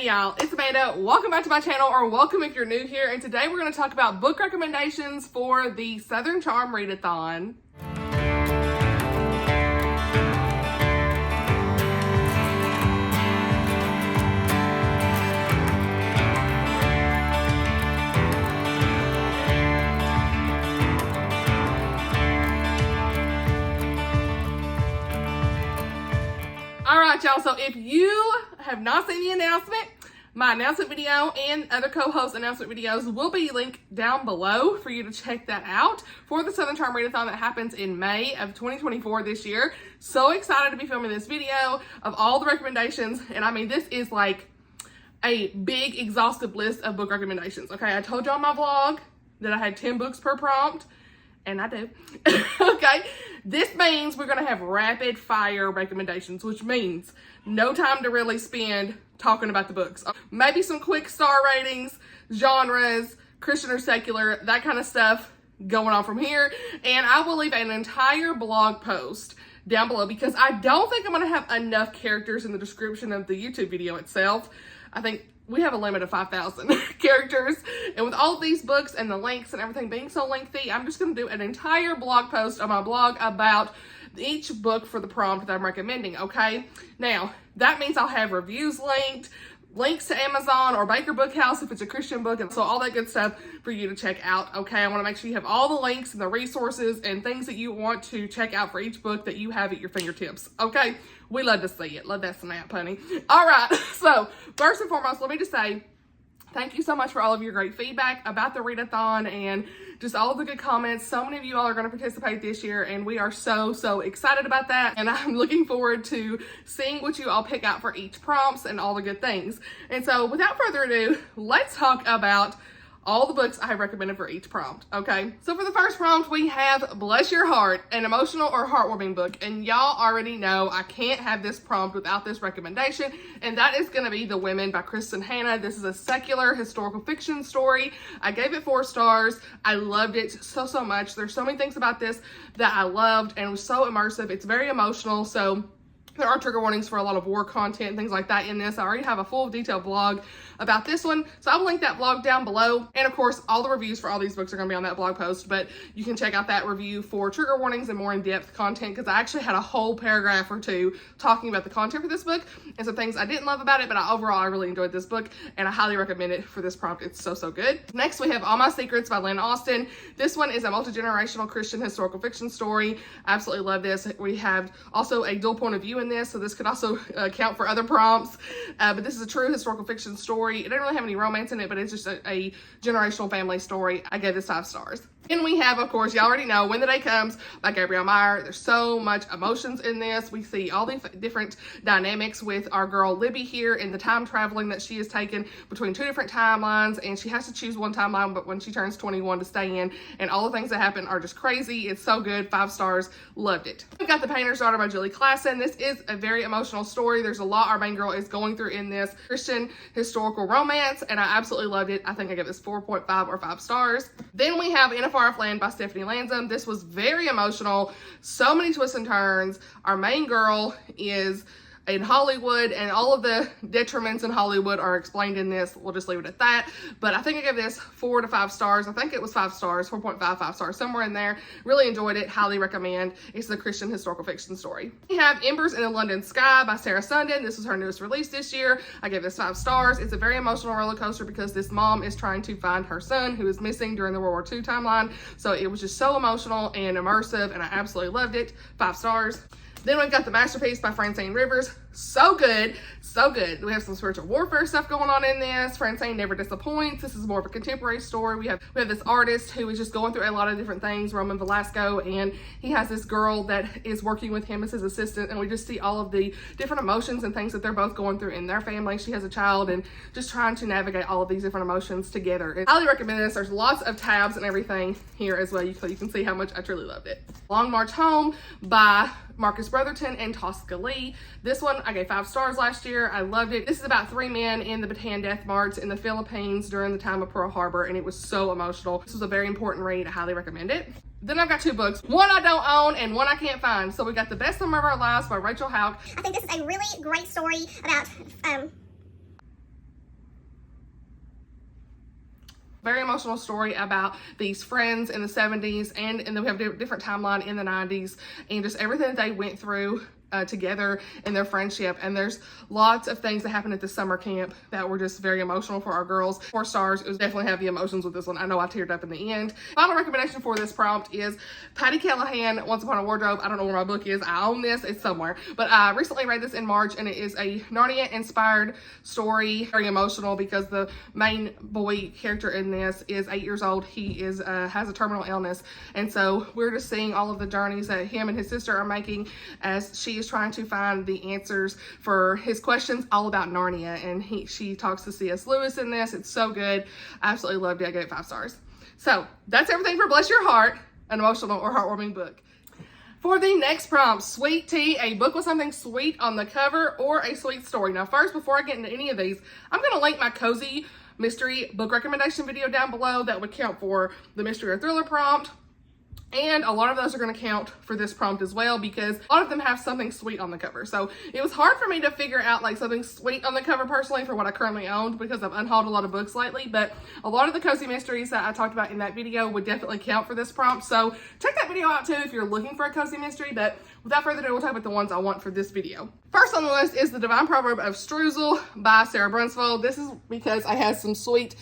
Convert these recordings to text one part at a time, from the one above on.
y'all, it's Amanda. Welcome back to my channel, or welcome if you're new here. And today we're going to talk about book recommendations for the Southern Charm Readathon. Alright y'all, so if you have not seen the announcement, my announcement video and other co-host announcement videos will be linked down below for you to check that out for the Southern Charm Readathon that happens in May of 2024 this year. So excited to be filming this video of all the recommendations, and I mean this is like a big exhaustive list of book recommendations. Okay, I told you on my vlog that I had 10 books per prompt, and I do. Okay, this means we're gonna have rapid fire recommendations, which means no time to really spend talking about the books. Maybe some quick star ratings, genres, Christian or secular, that kind of stuff going on from here. And I will leave an entire blog post down below because I don't think I'm gonna have enough characters in the description of the YouTube video itself. I think we have a limit of 5,000 characters. And with all of these books and the links and everything being so lengthy, I'm just gonna do an entire blog post on my blog about each book for the prompt that I'm recommending, okay? Now, that means I'll have reviews linked, links to Amazon or Baker Bookhouse if it's a Christian book, and so all that good stuff for you to check out, okay? I wanna make sure you have all the links and the resources and things that you want to check out for each book that you have at your fingertips, okay? We love to see it. Love that snap, honey. All right, so first and foremost, let me just say, thank you so much for all of your great feedback about the Readathon and just all of the good comments. So many of you all are going to participate this year, and we are so excited about that. And I'm looking forward to seeing what you all pick out for each prompts and all the good things. And so without further ado, let's talk about all the books I have recommended for each prompt, okay? So for the first prompt, we have Bless Your Heart, an emotional or heartwarming book. And y'all already know I can't have this prompt without this recommendation, and that is gonna be The Women by Kristen Hanna. This is a secular historical fiction story. I gave it 4 stars. I loved it so much. There's so many things about this that I loved, and it was so immersive. It's very emotional, so there are trigger warnings for a lot of war content and things like that in this. I already have a full detailed blog about this one, so I will link that blog down below. And of course, all the reviews for all these books are gonna be on that blog post, but you can check out that review for trigger warnings and more in-depth content, because I actually had a whole paragraph or 2 talking about the content for this book and some things I didn't love about it, but overall, I really enjoyed this book, and I highly recommend it for this prompt. It's so good. Next, we have All My Secrets by Lynn Austin. This one is a multi-generational Christian historical fiction story. I absolutely love this. We have also a dual point of view in this, so this could also count for other prompts, but this is a true historical fiction story. It doesn't really have any romance in it, but it's just a generational family story. I gave this 5 stars. And we have, of course, you already know, When the Day Comes by Gabrielle Meyer. There's so much emotions in this. We see all the different dynamics with our girl Libby here in the time traveling that she has taken between 2 different timelines, and she has to choose one timeline, but when she turns 21 to stay in, and all the things that happen are just crazy. It's so good. 5 stars. Loved it. We've got The Painter's Daughter by Julie Klassen. This is a very emotional story. There's a lot our main girl is going through in this Christian historical romance, and I absolutely loved it. I think I gave this 4.5 or 5 stars. Then we have In a Far Off Land by Stephanie Lanzam. This was very emotional. So many twists and turns. Our main girl is in Hollywood, and all of the detriments in Hollywood are explained in this. We'll just leave it at that. But I think I gave this 4 to 5 stars. I think it was 5 stars, 4.5, 5 stars, somewhere in there. Really enjoyed it. Highly recommend. It's a Christian historical fiction story. We have Embers in a London Sky by Sarah Sundin. This was her newest release this year. I gave this 5 stars. It's a very emotional roller coaster because this mom is trying to find her son who is missing during the World War II timeline. So it was just so emotional and immersive, and I absolutely loved it. 5 stars. Then we've got The Masterpiece by Francine Rivers. So good, so good. We have some spiritual warfare stuff going on in this. Francine never disappoints. This is more of a contemporary story. We have this artist who is just going through a lot of different things, Roman Velasco, and he has this girl that is working with him as his assistant, and we just see all of the different emotions and things that they're both going through in their family. She has a child, and just trying to navigate all of these different emotions together. And I highly recommend this. There's lots of tabs and everything here as well, so you can see how much I truly loved it. Long March Home by Marcus Brotherton and Tosca Lee. This one I gave 5 stars last year. I loved it. This is about 3 men in the Bataan Death March in the Philippines during the time of Pearl Harbor, and it was so emotional. This was a very important read. I highly recommend it. Then I've got 2 books. One I don't own and one I can't find. So we got The Best Summer of Our Lives by Rachel Houck. I think this is a really great story about Very emotional story about these friends in the 70s, and then we have a different timeline in the 90s, and just everything that they went through together in their friendship. And there's lots of things that happened at the summer camp that were just very emotional for our girls. 4 stars. It was definitely heavy emotions with this one. I know I teared up in the end. Final recommendation for this prompt is Patty Callahan, Once Upon a Wardrobe. I don't know where my book is. I own this. It's somewhere. But I recently read this in March, and it is a Narnia inspired story. Very emotional because the main boy character in this is 8 years old. He is has a terminal illness, and so we're just seeing all of the journeys that him and his sister are making as she is trying to find the answers for his questions all about Narnia. And she talks to C.S. Lewis in this. It's so good. I absolutely loved it. I gave it 5 stars. So that's everything for Bless Your Heart, an emotional or heartwarming book. For the next prompt, Sweet Tea, a book with something sweet on the cover or a sweet story. Now first, before I get into any of these, I'm going to link my cozy mystery book recommendation video down below that would count for the mystery or thriller prompt. And a lot of those are going to count for this prompt as well, because a lot of them have something sweet on the cover. So it was hard for me to figure out like something sweet on the cover personally for what I currently owned, because I've unhauled a lot of books lately. But a lot of the cozy mysteries that I talked about in that video would definitely count for this prompt. So check that video out too if you're looking for a cozy mystery. But without further ado, we'll talk about the ones I want for this video. First on the list is The Divine Proverb of Streusel by Sarah Brunsfeld. This is because I had some sweet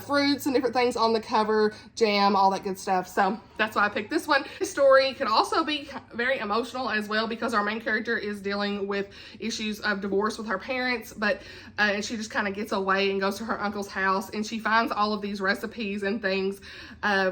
fruits and different things on the cover, jam, all that good stuff. So that's why I picked this one. This story could also be very emotional as well, because our main character is dealing with issues of divorce with her parents, but and she just kind of gets away and goes to her uncle's house, and she finds all of these recipes and things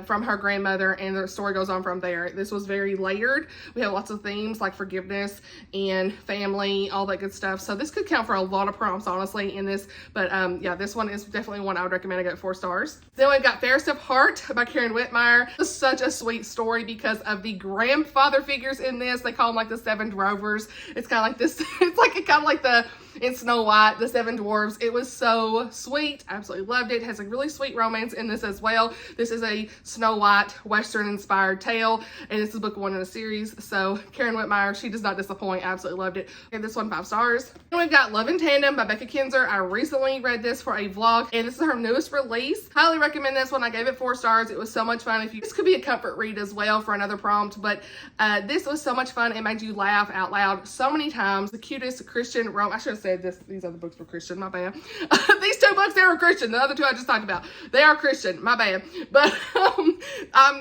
from her grandmother, and the story goes on from there. This was very layered. We have lots of themes like forgiveness and family, all that good stuff. So this could count for a lot of prompts, honestly, in this. But yeah, this one is definitely one I would recommend. I get 4 stars. Then we've got Fairest of Heart by Karen Whitmire. This is such a sweet story because of the grandfather figures in this. They call them like the 7 drovers. It's kind of like this. It's like kind of like in Snow White, the 7 dwarves. It was so sweet. I absolutely loved it. It has a really sweet romance in this as well. This is a Snow White Western inspired tale, and this is book 1 in a series. So Karen Whitmire, she does not disappoint. I absolutely loved it. Give this one 5 stars. Then we've got Love in Tandem by Becca Kinzer. I recently read this for a vlog, and this is her newest release. Highly recommend this one. I gave it 4 stars. It was so much fun. This could be a comfort read as well for another prompt, but this was so much fun. It made you laugh out loud so many times. The cutest Christian romance. I should have said these other books were Christian, my bad. These 2 books, they were Christian. The other 2 I just talked about, they are Christian, my bad. But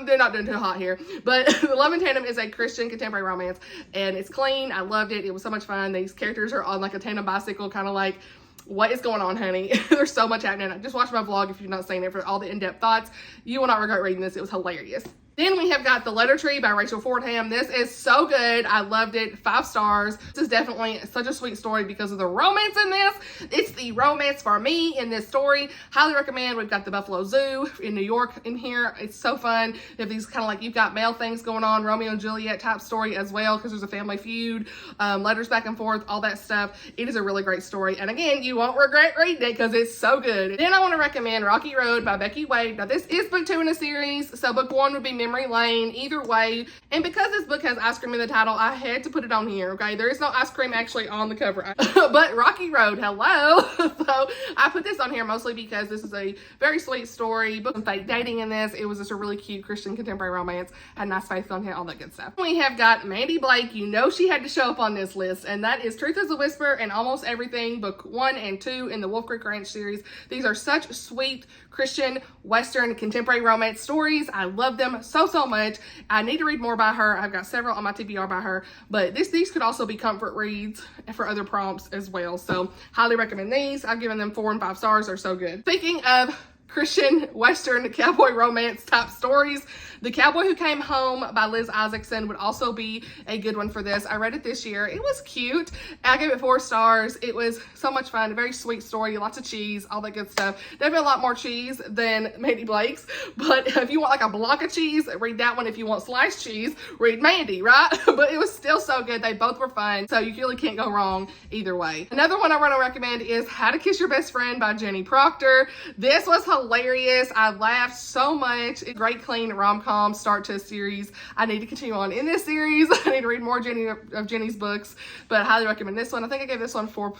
they're not doing too hot here. But Love in Tandem is a Christian contemporary romance, and it's clean. I loved it. It was so much fun. These characters are on like a tandem bicycle, kind of like, what is going on, honey? There's so much happening. Just watch my vlog if you've not seen it for all the in-depth thoughts. You will not regret reading this. It was hilarious. Then we have got The Letter Tree by Rachel Fordham. This is so good. I loved it. 5 stars. This is definitely such a sweet story because of the romance in this. It's the romance for me in this story. Highly recommend. We've got the Buffalo Zoo in New York in here. It's so fun. You have these kind of like, you've got male things going on, Romeo and Juliet type story as well, because there's a family feud, letters back and forth, all that stuff. It is a really great story. And again, you won't regret reading it because it's so good. Then I want to recommend Rocky Road by Becky Wade. Now this is book 2 in a series. So book 1 would be Memory Lane. Either way, and because this book has ice cream in the title, I had to put it on here. Okay, there is no ice cream actually on the cover, but Rocky Road, hello. So I put this on here mostly because this is a very sweet story, book some fake dating in this. It was just a really cute Christian contemporary romance, had nice faith on here, all that good stuff. We have got Mandy Blake. You know she had to show up on this list, and that is Truth is a Whisper and Almost Everything, book 1 and 2 in the Wolf Creek Ranch series. These are such sweet Christian Western contemporary romance stories. I love them so much. I need to read more by her. I've got several on my TBR by her, but these could also be comfort reads for other prompts as well. So highly recommend these. I've given them 4 and 5 stars. They're so good. Speaking of Christian Western cowboy romance type stories, The Cowboy Who Came Home by Liz Isaacson would also be a good one for this. I read it this year. It was cute. I gave it 4 stars. It was so much fun. A very sweet story. Lots of cheese, all that good stuff. Definitely a lot more cheese than Mandy Blake's, but if you want like a block of cheese, read that one. If you want sliced cheese, read Mandy, right? But it was still so good. They both were fun, so you really can't go wrong either way. Another one I want to recommend is How to Kiss Your Best Friend by Jenny Proctor. This was hilarious. I laughed so much. It's great, clean rom-com start to a series. I need to continue on in this series. I need to read more of Jenny's books, but I highly recommend this one. I think I gave this one 4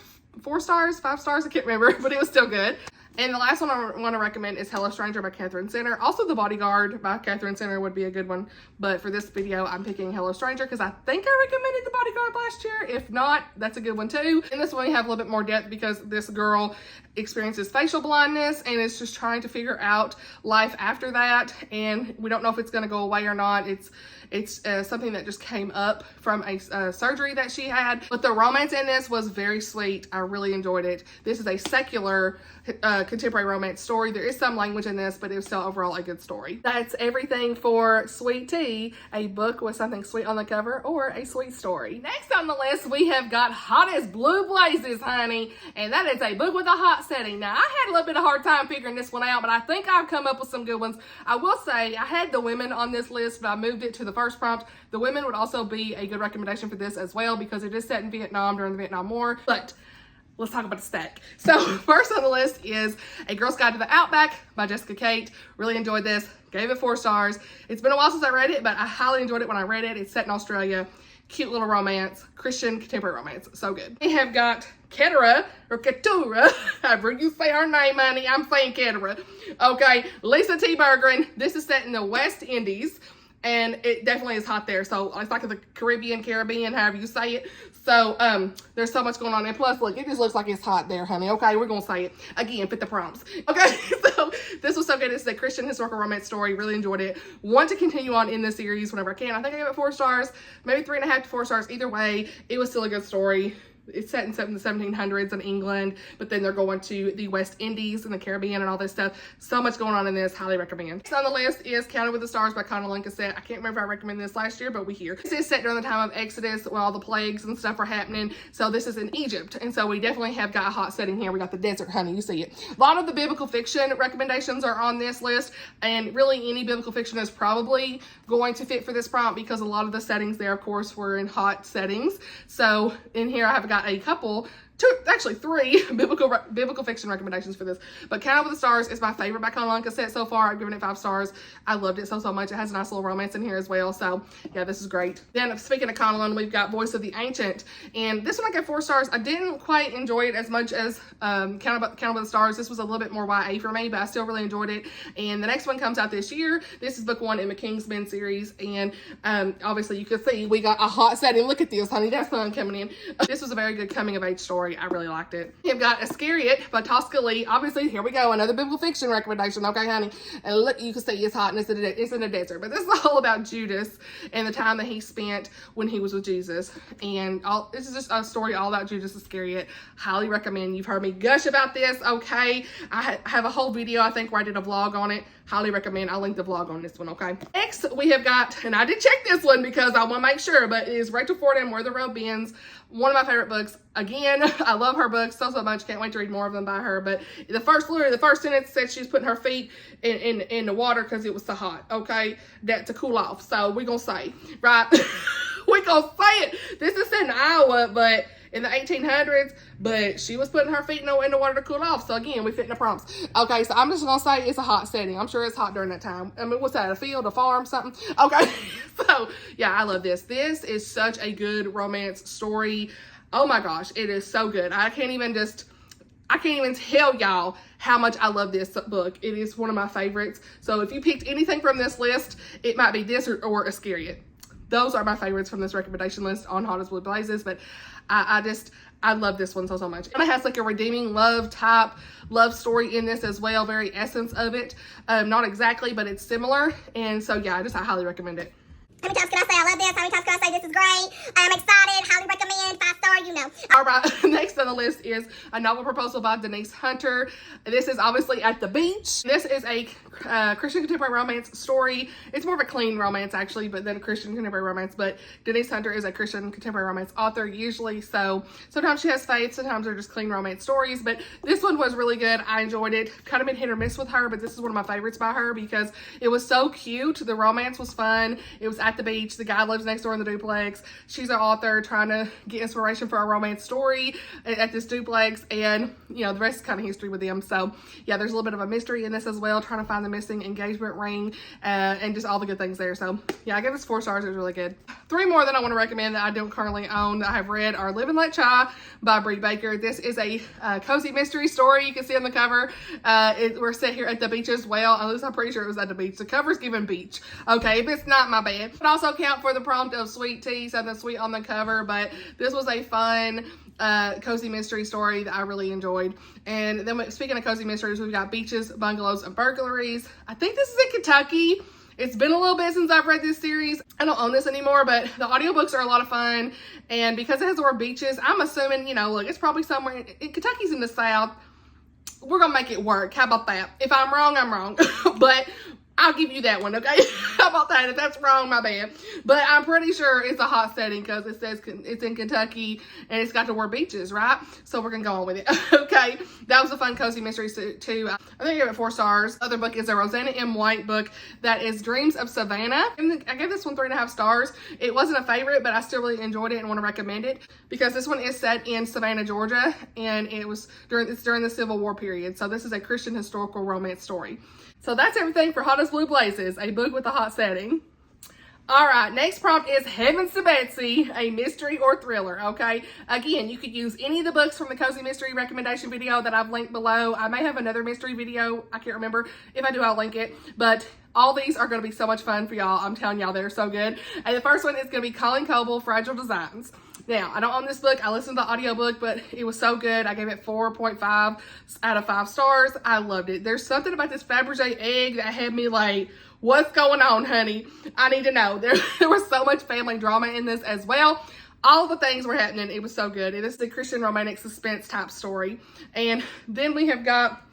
stars, 5 stars. I can't remember, but it was still good. And the last one I want to recommend is Hello Stranger by Catherine Center. Also The Bodyguard by Catherine Center would be a good one. But for this video, I'm picking Hello Stranger because I think I recommended The Bodyguard last year. If not, that's a good one too. In this one, you have a little bit more depth because this girl experiences facial blindness and is just trying to figure out life after that. And we don't know if it's going to go away or not. It's something that just came up from a surgery that she had. But the romance in this was very sweet. I really enjoyed it. This is a secular contemporary romance story. There is some language in this, but it was still overall a good story. That's everything for Sweet Tea, a book with something sweet on the cover or a sweet story. Next on the list, we have got Hot as Blue Blazes, honey. And that is a book with a hot setting. Now, I had a little bit of a hard time figuring this one out, but I think I've come up with some good ones. I will say, I had the women on this list, but I moved it to the first prompt. The women would also be a good recommendation for this as well because it is set in Vietnam during the Vietnam War. But let's talk about the stack. So first on the list is A Girl's Guide to the Outback by Jessica Kate. Really enjoyed this. Gave it 4 stars. It's been a while since I read it, but I highly enjoyed it when I read it. It's set in Australia. Cute little romance. Christian contemporary romance. So good. We have got Keturah, or Keturah, however you say her name, honey. I'm saying Keturah. Okay, Lisa T. Berggren. This is set in the West Indies. And it definitely is hot there. So it's like the Caribbean, however you say it. So there's so much going on. And plus, look, it just looks like it's hot there, honey. Okay, we're going to say it. Again, fit the prompts. Okay, so this was so good. It's a Christian historical romance story. Really enjoyed it. Want to continue on in this series whenever I can. I think I gave it 4 stars, maybe 3.5 to 4 stars. Either way, it was still a good story. It's set in the 1700s in England, but then they're going to the West Indies and the Caribbean and all this stuff. So much going on in this. Highly recommend. Next on the list is Counted with the Stars by Connie Lunkasett. I can't remember if I recommended this last year, but we here. This is set during the time of Exodus when all the plagues and stuff are happening. So this is in Egypt. And so we definitely have got a hot setting here. We got the desert, honey. You see it. A lot of the biblical fiction recommendations are on this list. And really any biblical fiction is probably going to fit for this prompt because a lot of the settings there, of course, were in hot settings. So in here I have got a couple, actually 3 biblical fiction recommendations for this. But Counted with the Stars is my favorite by Connie Lunkasett so far. I've given it 5 stars. I loved it so much. It has a nice little romance in here as well. So yeah, this is great. Then speaking of Connie, we've got Voice of the Ancient. And this one I gave 4 stars. I didn't quite enjoy it as much as Counted with the Stars. This was a little bit more YA for me, but I still really enjoyed it. And the next one comes out this year. This is book 1 in the King's Men series. And obviously you can see we got a hot setting. Look at this, honey. That's sun coming in. This was a very good coming of age story. I really liked it. You've got Iscariot by Tosca Lee. Obviously, here we go. Another biblical fiction recommendation. Okay, honey. And look, you can see it's hot and it's in a desert. But this is all about Judas and the time that he spent when he was with Jesus. And this is just a story all about Judas Iscariot. Highly recommend. You've heard me gush about this. Okay. I have a whole video, I think, where I did a vlog on it. Highly recommend. I'll link the vlog on this one, okay? Next, we have got, and I did check this one because I want to make sure, but it is Rachel Fordham, Where the Road Bends. One of my favorite books. Again, I love her books so much. Can't wait to read more of them by her. But the first sentence said she's putting her feet in the water because it was so hot, okay? That to cool off. So we're going to say, right? We're going to say it. This is set in Iowa, but in the 1800s, but she was putting her feet in the water to cool off. So again, we fit in the prompts. Okay, so I'm just gonna say it's a hot setting. I'm sure it's hot during that time. I mean, what's that, a field, a farm, something? Okay, so yeah, I love this. This is such a good romance story. Oh my gosh, it is so good. I can't even tell y'all how much I love this book. It is one of my favorites. So if you picked anything from this list, it might be this or Iscariot. Those are my favorites from this recommendation list on Hot as Blue Blazes, but I love this one so much. And it has like a redeeming love story in this as well, very essence of it. Not exactly, but it's similar. And so yeah, I highly recommend it. How many times can I say I love this? How many times can I say this is great? I am excited. Highly recommend. 5 star, you know. All right, next on the list is A Novel Proposal by Denise Hunter. This is obviously At the Beach. This is a Christian contemporary romance story. It's more of a clean romance actually, but then a Christian contemporary romance. But Denise Hunter is a Christian contemporary romance author usually. So sometimes she has faith, sometimes they're just clean romance stories. But this one was really good. I enjoyed it. Kind of been hit or miss with her, but this is one of my favorites by her because it was so cute. The romance was fun. It was at at the beach. The guy lives next door in the duplex. She's an author trying to get inspiration for a romance story at this duplex, and you know, the rest is kind of history with them. So yeah, there's a little bit of a mystery in this as well, trying to find the missing engagement ring, and just all the good things there. So yeah, I give this 4 stars. It was really good. 3 more that I want to recommend that I don't currently own that I have read are Live and Let Chai by Bree Baker. This is a cozy mystery story. You can see on the cover. We're set here at the beach as well. At least I'm pretty sure it was at the beach. The cover's given beach. Okay, if it's not, my bad. But also count for the prompt of sweet tea, something sweet on the cover. But this was a fun cozy mystery story that I really enjoyed. And then speaking of cozy mysteries, we've got Beaches, Bungalows, and Burglaries. I think this is in Kentucky. It's been a little bit since I've read this series. I don't own this anymore, but the audiobooks are a lot of fun. And because it has the word beaches, I'm assuming, you know, look, it's probably somewhere in Kentucky's in the South. We're gonna make it work. How about that? If I'm wrong, I'm wrong. But I'll give you that one, okay? How about that? If that's wrong, my bad. But I'm pretty sure it's a hot setting because it says it's in Kentucky and it's got the word beaches, right? So we're gonna go on with it. Okay, that was a fun cozy mystery too. I think I gave it 4 stars. Other book is a Rosanna M. White book that is Dreams of Savannah. And I gave this one 3.5 stars. It wasn't a favorite, but I still really enjoyed it and want to recommend it because this one is set in Savannah, Georgia, and it's during the Civil War period. So this is a Christian historical romance story. So that's everything for Hottest Blue Blazes, a book with a hot setting. All right, next prompt is Heavens to Betsy, a mystery or thriller, okay? Again, you could use any of the books from the Cozy Mystery recommendation video that I've linked below. I may have another mystery video. I can't remember. If I do, I'll link it. But all these are going to be so much fun for y'all. I'm telling y'all, they're so good. And the first one is going to be Colleen Coble, Fragile Designs. Now, I don't own this book. I listened to the audiobook, but it was so good. I gave it 4.5 out of 5 stars. I loved it. There's something about this Fabergé egg that had me like, what's going on, honey? I need to know. There was so much family drama in this as well. All the things were happening. It was so good. It is the Christian romantic suspense type story. And then we've got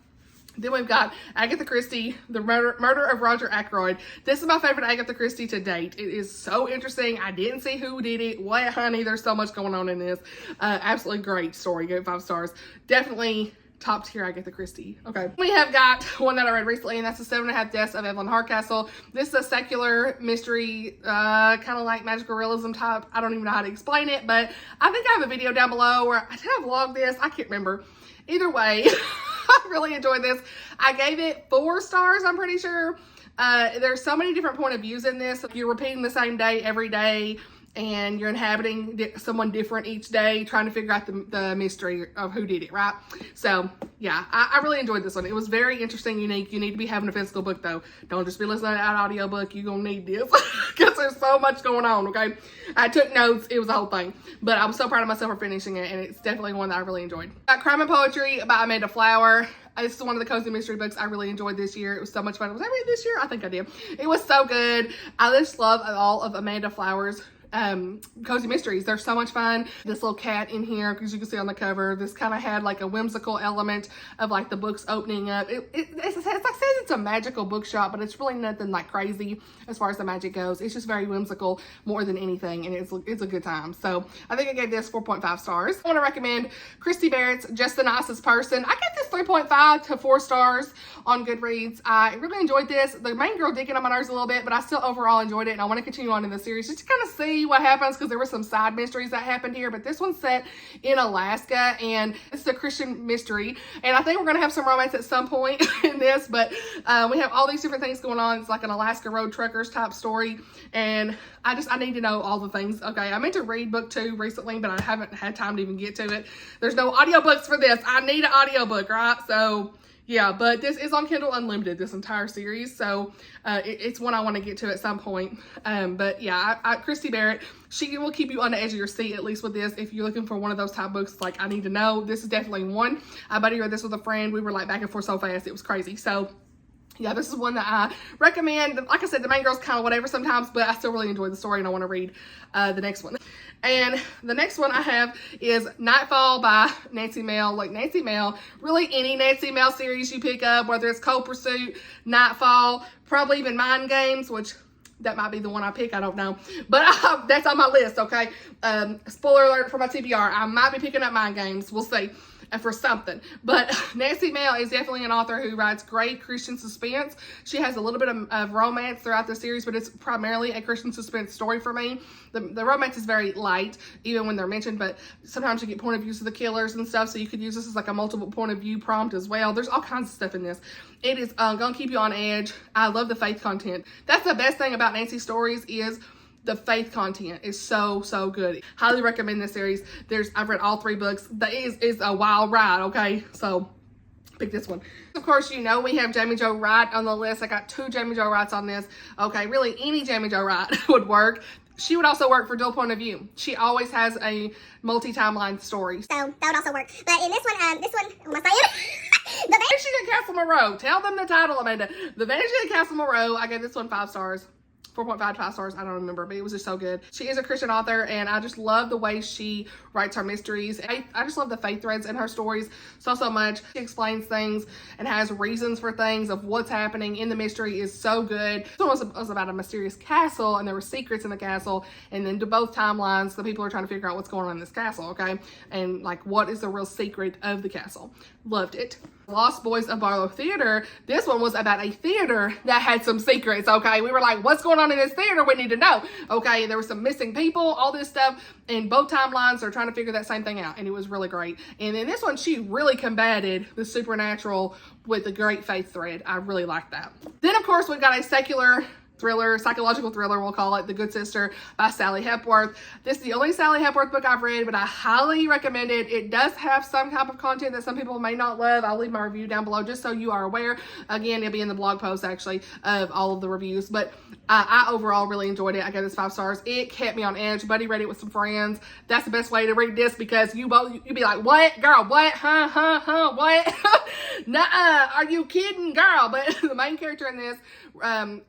Agatha Christie, The Murder of Roger Ackroyd. This is my favorite Agatha Christie to date. It is so interesting. I didn't see who did it. What, honey? There's so much going on in this. Absolutely great story. Give it 5 stars. Definitely top tier Agatha Christie. Okay. We have got one that I read recently, and that's The 7.5 Deaths of Evelyn Hardcastle. This is a secular mystery, kind of like magical realism type. I don't even know how to explain it, but I think I have a video down below where I did I vlog this. I can't remember. Either way, I really enjoyed this. I gave it 4 stars, I'm pretty sure. There's so many different point of views in this. You're repeating the same day every day, and you're inhabiting someone different each day, trying to figure out the mystery of who did it, right? So, yeah, I really enjoyed this one. It was very interesting, unique. You need to be having a physical book, though. Don't just be listening to an audiobook. You're going to need this because there's so much going on, okay? I took notes. It was a whole thing. But I was so proud of myself for finishing it, and it's definitely one that I really enjoyed. Crime and Poetry by Amanda Flower. This is one of the cozy mystery books I really enjoyed this year. It was so much fun. Was I read this year? I think I did. It was so good. I just love all of Amanda Flower's cozy mysteries. They're so much fun. This little cat in here, because you can see on the cover, this kind of had like a whimsical element of like the books opening up. It's like says it's a magical bookshop, but it's really nothing like crazy as far as the magic goes. It's just very whimsical more than anything, and it's a good time. So I think I gave this 4.5 stars. I want to recommend Christy Barrett's Just the Nicest Person. I gave this 3.5 to 4 stars on Goodreads. I really enjoyed this. The main girl did get on my nerves a little bit, but I still overall enjoyed it, and I want to continue on in the series just to kind of see what happens, because there were some side mysteries that happened here. But this one's set in Alaska, and it's a Christian mystery, and I think we're going to have some romance at some point in this, but we have all these different things going on. It's like an Alaska road truckers type story, and I need to know all the things. Okay, I meant to read BOOKTUBE recently, but I haven't had time to even get to it. There's no audiobooks for this. I need an audiobook, right? So yeah, but this is on Kindle Unlimited, this entire series, so it's one I want to get to at some point. But yeah, Christy Barrett, she will keep you on the edge of your seat, at least with this. If you're looking for one of those type books, like I need to know, this is definitely one. I buddy read this with a friend. We were like back and forth so fast, it was crazy. So yeah, this is one that I recommend. Like I said, the main girl's kind of whatever sometimes, but I still really enjoy the story, and I want to read the next one. And the next one I have is Nightfall by Nancy Mel. Like Nancy Mel, really any Nancy Mel series you pick up, whether it's Cold Pursuit, Nightfall, probably even Mind Games, which that might be the one I pick, I don't know. But that's on my list, okay? Spoiler alert for my TBR. I might be picking up Mind Games. We'll see. for something. But Nancy Mel is definitely an author who writes great Christian suspense. She has a little bit of romance throughout the series, but it's primarily a Christian suspense story for me. The romance is very light, even when they're mentioned, but sometimes you get point of views of the killers and stuff, so you could use this as like a multiple point of view prompt as well. There's all kinds of stuff in this. It is gonna keep you on edge. I love the faith content. That's the best thing about Nancy's stories is the faith content is so good. Highly recommend this series. I've read all 3 books. That is a wild ride, okay? So pick this one. Of course, you know we have Jamie Jo Wright on the list. I got 2 Jamie Jo Wrights on this. Okay, really any Jamie Jo Wright would work. She would also work for dual point of view. She always has a multi-timeline story. So that would also work. But in this one, what am I saying? The Vanishing at Castle Moreau. Tell them the title, Amanda. The Vanishing at Castle Moreau. I gave this one 5 stars. 4.5 5 stars, I don't remember, but it was just so good. She is a Christian author, and I just love the way she writes her mysteries. I just love the faith threads in her stories so much. She explains things and has reasons for things of what's happening in the mystery is so good. This one was about a mysterious castle, and there were secrets in the castle, and then to both timelines, the people are trying to figure out what's going on in this castle, okay? And like, what is the real secret of the castle? Loved it. Lost Boys of Barlow Theater. This one was about a theater that had some secrets, okay? We were like, what's going on in this theater? We need to know, okay? There were some missing people, all this stuff, and both timelines are trying to figure that same thing out, and it was really great. And in this one, she really combated the supernatural with a great faith thread. I really liked that. Then, of course, we've got a secular thriller, psychological thriller, we'll call it, The Good Sister by Sally Hepworth. This is the only Sally Hepworth book I've read, but I highly recommend it. It does have some type of content that some people may not love. I'll leave my review down below just so you are aware. Again, it'll be in the blog post actually of all of the reviews, but I overall really enjoyed it. I gave this 5 stars. It kept me on edge. Buddy read it with some friends. That's the best way to read this because you'd be like, what? Girl, what? Huh? What? Nuh-uh. Are you kidding? Girl. But the main character in this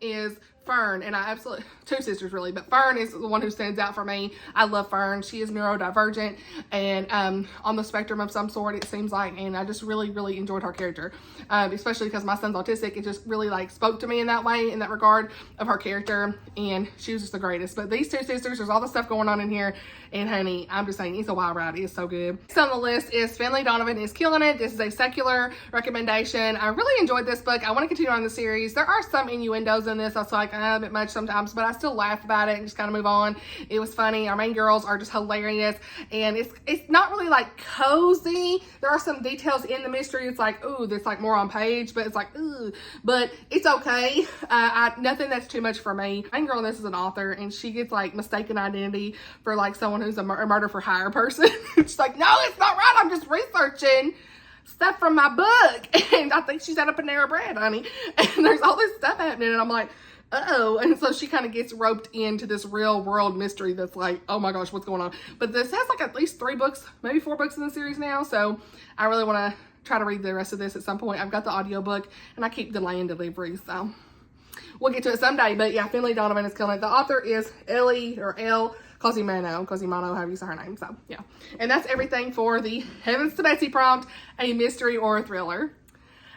is Fern, and I absolutely, 2 sisters really, but Fern is the one who stands out for me. I love Fern. She is neurodivergent and on the spectrum of some sort, it seems like, and I just really enjoyed her character, especially because my son's autistic. It just really like spoke to me in that way, in that regard of her character, and she was just the greatest. But these 2 sisters, there's all the stuff going on in here, and honey, I'm just saying, it's a wild ride. It's so good. Next on the list is Finley Donovan is Killing It. This is a secular recommendation. I really enjoyed this book. I want to continue on the series. There are some innuendos in this. I was like, a bit much sometimes, but I still laugh about it and just kind of move on. It was funny. Our main girls are just hilarious, and it's not really like cozy. There are some details in the mystery. It's like, ooh, there's like more on page, but it's like, ooh, but it's okay. Nothing that's too much for me. Main girl in this is an author, and she gets like mistaken identity for like someone who's a murder for hire person. She's like, no, it's not right. I'm just researching stuff from my book, and I think she's at a Panera Bread, honey, and there's all this stuff happening, and I'm like, uh-oh. And so she kind of gets roped into this real world mystery that's like, oh my gosh, what's going on? But this has like at least 3 books, maybe 4 books in the series now, so I really want to try to read the rest of this at some point. I've got the audiobook, and I keep delaying delivery, so we'll get to it someday. But yeah, Finley Donovan is Killing It. The author is Ellie, or Elle Cosimano, however you say her name. So yeah, and that's everything for the Heavens to Betsy prompt, a mystery or a thriller.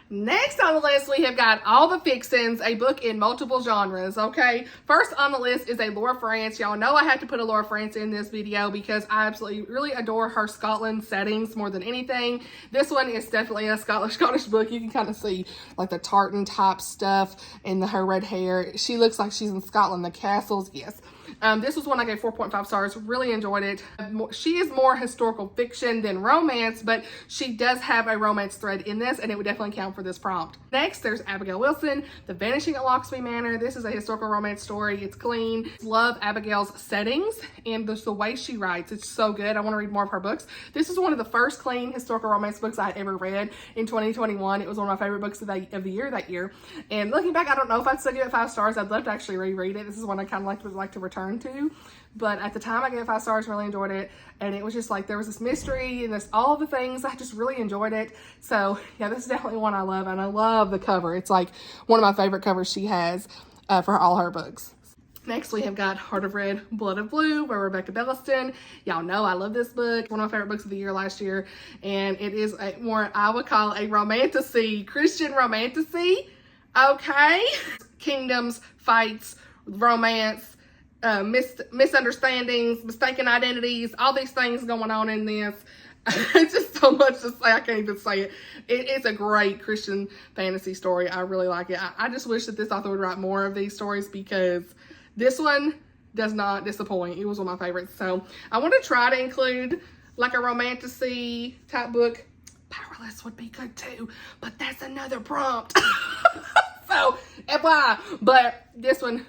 Next on the list, we have got All the Fixins, a book in multiple genres, okay? First on the list is a Laura France. Y'all know I had to put a Laura France in this video because I absolutely really adore her Scotland settings more than anything. This one is definitely a Scottish book. You can kind of see like the tartan type stuff and her red hair. She looks like she's in Scotland. The castles, yes. This was one I gave 4.5 stars. Really enjoyed it. She is more historical fiction than romance, but she does have a romance thread in this, and it would definitely count for this prompt. Next, there's Abigail Wilson, The Vanishing at Locksby Manor. This is a historical romance story. It's clean. Love Abigail's settings and the way she writes. It's so good. I want to read more of her books. This is one of the first clean historical romance books I had ever read in 2021. It was one of my favorite books of the year that year. And looking back, I don't know if I'd still give it 5 stars. I'd love to actually reread it. This is one I kind of would like to return to, but at the time I gave it 5 stars. Really enjoyed it, and it was just like there was this mystery and this all the things. I just really enjoyed it. So yeah, this is definitely one I love, and I love the cover. It's like one of my favorite covers she has for all her books. Next, we have got Heart of Red, Blood of Blue by Rebecca Belliston. Y'all know I love this book. One of my favorite books of the year last year, and it is a more, I would call a romantasy, Christian romantasy. Okay, kingdoms, fights, romance, misunderstandings, mistaken identities, all these things going on in this. It's just so much to say, I can't even say it. It's a great Christian fantasy story. I really like it. I just wish that this author would write more of these stories because this one does not disappoint. It was one of my favorites. So I want to try to include like a romantasy type book. Powerless would be good too, but that's another prompt. So, FYI. But this one,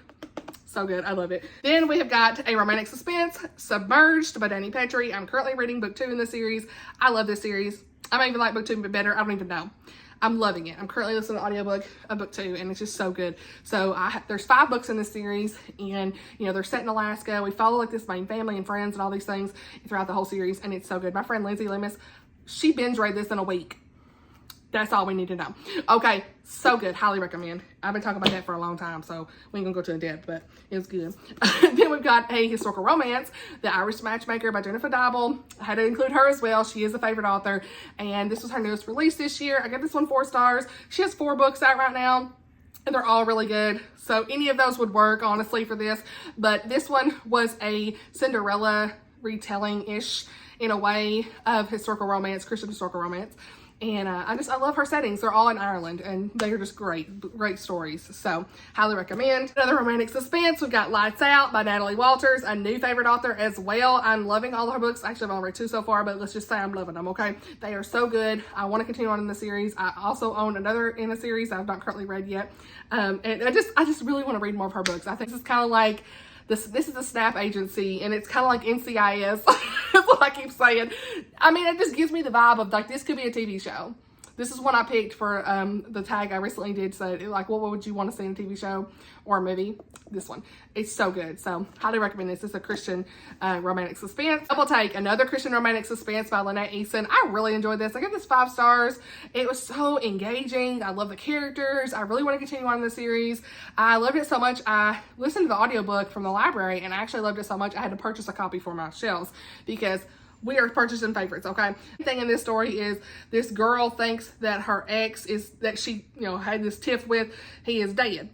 so good. I love it. Then we have got a romantic suspense, Submerged by Danny Petrie. I'm currently reading book 2 in the series. I love this series. I might even like book 2 a bit better. I don't even know. I'm loving it. I'm currently listening to the audiobook of book 2, and it's just so good. So there's 5 books in this series, and they're set in Alaska. We follow like this main family and friends and all these things throughout the whole series, and it's so good. My friend Lindsay, she binge read this in a week. That's all we need to know. Okay, so good. Highly recommend. I've been talking about that for a long time, so we ain't gonna go to in depth, but it's good. Then we've got a historical romance, The Irish Matchmaker by Jennifer Dibble. I had to include her as well. She is a favorite author, and this was her newest release this year. I gave this one 4 stars. She has 4 books out right now, and they're all really good. So any of those would work, honestly, for this. But this one was a Cinderella retelling-ish, in a way, of historical romance, Christian historical romance. And I love her settings. They're all in Ireland, and they are just great stories. So highly recommend. Another romantic suspense, we've got Lights Out by Natalie Walters, a new favorite author as well. I'm loving all of her books. Actually, I've only read 2 so far, but let's just say I'm loving them, okay? They are so good. I want to continue on in the series. I also own another in a series I've not currently read yet. And I just really want to read more of her books. I think this is kind of like, this is a snap agency, and it's kind of like NCIS. That's what I keep saying. I mean, it just gives me the vibe of like, this could be a TV show. This is one I picked for the tag I recently did. So like, what would you want to see in a TV show or a movie? This one. It's so good. So highly recommend this. It's a Christian romantic suspense. Double Take, another Christian romantic suspense by Lynette Easton. I really enjoyed this. I give this 5 stars. It was so engaging. I love the characters. I really want to continue on in the series. I loved it so much. I listened to the audiobook from the library, and I actually loved it so much I had to purchase a copy for my shelves because we are purchasing favorites, okay? The thing in this story is this girl thinks that her ex that she, had this tiff with, he is dead.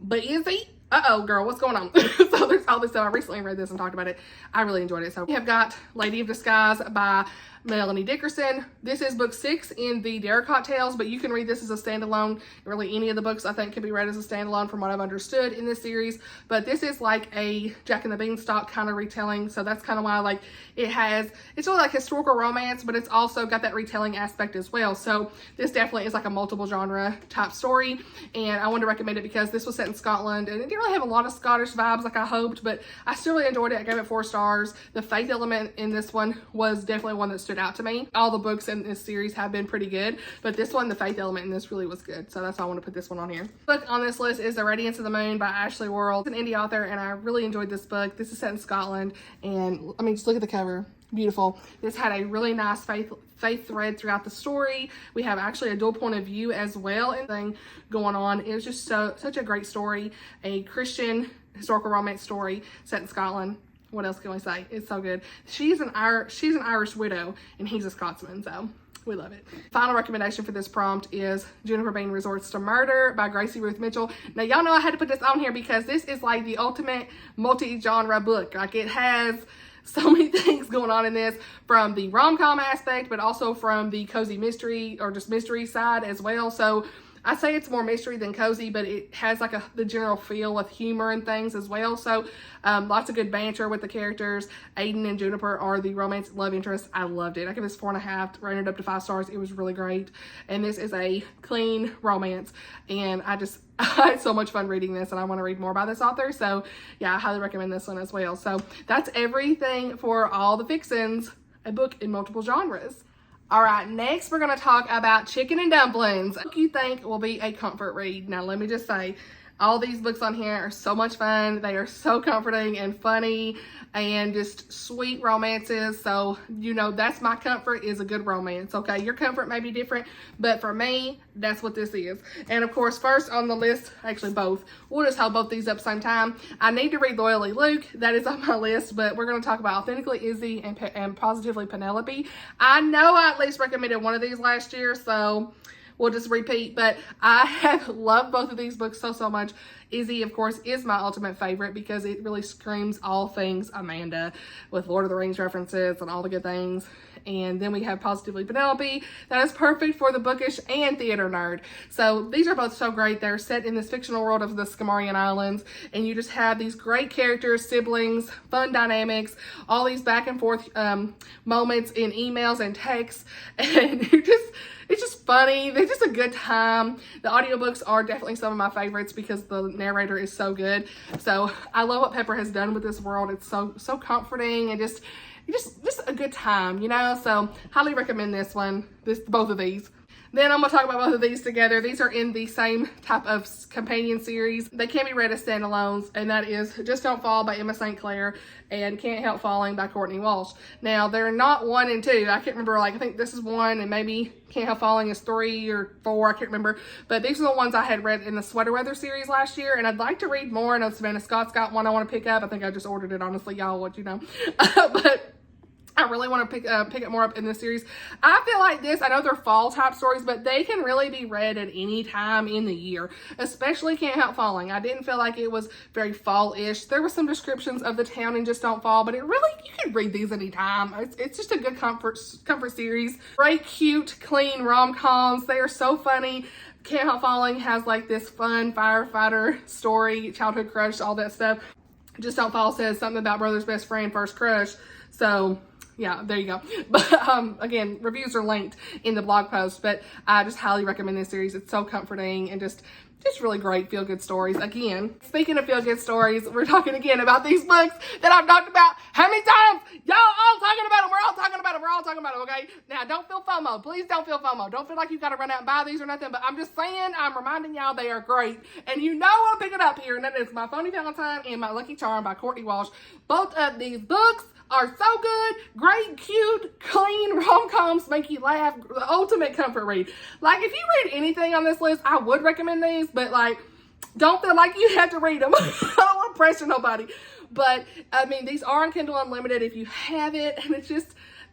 But is he? Uh-oh, girl, what's going on? So there's all this stuff. I recently read this and talked about it. I really enjoyed it. So we have got Lady of Disguise by Melanie Dickerson. This is book 6 in the Derek Cocktails, but you can read this as a standalone. Really, any of the books I think can be read as a standalone from what I've understood in this series. But this is like a Jack and the Beanstalk kind of retelling. So that's kind of why it's really like historical romance, but it's also got that retelling aspect as well. So this definitely is like a multiple genre type story. And I wanted to recommend it because this was set in Scotland, and it didn't really have a lot of Scottish vibes like I hoped, but I still really enjoyed it. I gave it 4 stars. The faith element in this one was definitely one that stood out to me. All the books in this series have been pretty good, but this one, the faith element in this really was good. So that's why I want to put this one on here. The book on this list is The Radiance of the Moon by Ashley Worrell. It's an indie author, and I really enjoyed this book. This is set in Scotland, and I mean, just look at the cover. Beautiful. This had a really nice faith thread throughout the story. We have actually a dual point of view as well and thing going on. It was just such a great story, a Christian historical romance story set in Scotland. What else can we say? It's so good. She's an Irish widow, and he's a Scotsman, so we love it. Final recommendation for this prompt is Jennifer Bean Resorts to Murder by Gracie Ruth Mitchell. Now, y'all know I had to put this on here because this is like the ultimate multi-genre book. Like, it has so many things going on in this, from the rom-com aspect, but also from the cozy mystery or just mystery side as well. So I say it's more mystery than cozy, but it has like the general feel with humor and things as well. So lots of good banter with the characters. Aiden and Juniper are the romance love interests. I loved it. I give this 4.5, rated up to 5 stars. It was really great. And this is a clean romance. And I had so much fun reading this, and I want to read more by this author. So yeah, I highly recommend this one as well. So that's everything for all the Fixins, a book in multiple genres. All right, next we're going to talk about Chicken and Dumplins. What you think will be a comfort read? Now, let me just say, all these books on here are so much fun. They are so comforting and funny and just sweet romances. So, that's my comfort, is a good romance, okay? Your comfort may be different, but for me, that's what this is. And of course, first on the list, actually both, we'll just hold both these up at the same time. I need to read Loyally Luke. That is on my list, but we're going to talk about Authentically Izzy and Positively Penelope. I know I at least recommended one of these last year, so we'll just repeat, but I have loved both of these books so much. Izzy, of course, is my ultimate favorite because it really screams all things Amanda with Lord of the Rings references and all the good things. And then we have Positively Penelope. That is perfect for the bookish and theater nerd. So these are both so great. They're set in this fictional world of the Skymarian Islands, and you just have these great characters, siblings, fun dynamics, all these back and forth moments in emails and texts, and it's just funny. They're just a good time. The audiobooks are definitely some of my favorites because the narrator is so good. So I love what Pepper has done with this world. It's so comforting and just a good time, you know? So highly recommend both of these. Then I'm going to talk about both of these together. These are in the same type of companion series. They can be read as standalones, and that is Just Don't Fall by Emma St. Clair and Can't Help Falling by Courtney Walsh. Now, they're not 1 and 2. I can't remember, I think this is 1 and maybe Can't Help Falling is 3 or 4. I can't remember. But these are the ones I had read in the Sweater Weather series last year, and I'd like to read more. I know Savannah Scott's got one I want to pick up. I think I just ordered it, honestly, y'all, what you know. But I really want to pick it more up in this series. I feel like I know they're fall type stories, but they can really be read at any time in the year, especially Can't Help Falling. I didn't feel like it was very fall-ish. There were some descriptions of the town in Just Don't Fall, but you can read these anytime. It's just a good comfort series. Great, cute, clean rom-coms. They are so funny. Can't Help Falling has like this fun firefighter story, childhood crush, all that stuff. Just Don't Fall says something about brother's best friend, first crush. So yeah, there you go. But again, reviews are linked in the blog post, but I just highly recommend this series. It's so comforting and just really great feel-good stories. Again, speaking of feel-good stories, we're talking again about these books that I've talked about how many times? Y'all all talking about them. We're all talking about them. We're all talking about them, okay? Now, don't feel FOMO. Please don't feel FOMO. Don't feel like you've got to run out and buy these or nothing, but I'm just saying, I'm reminding y'all they are great. And you know I'll pick it up here, and that is My Phony Valentine and My Lucky Charm by Courtney Walsh. Both of these books are so good, great, cute, clean rom-coms, make you laugh, the ultimate comfort read. Like, if you read anything on this list, I would recommend these, but like, don't feel like you have to read them. I don't want to pressure nobody. But, I mean, these are on Kindle Unlimited if you have it, and it's just,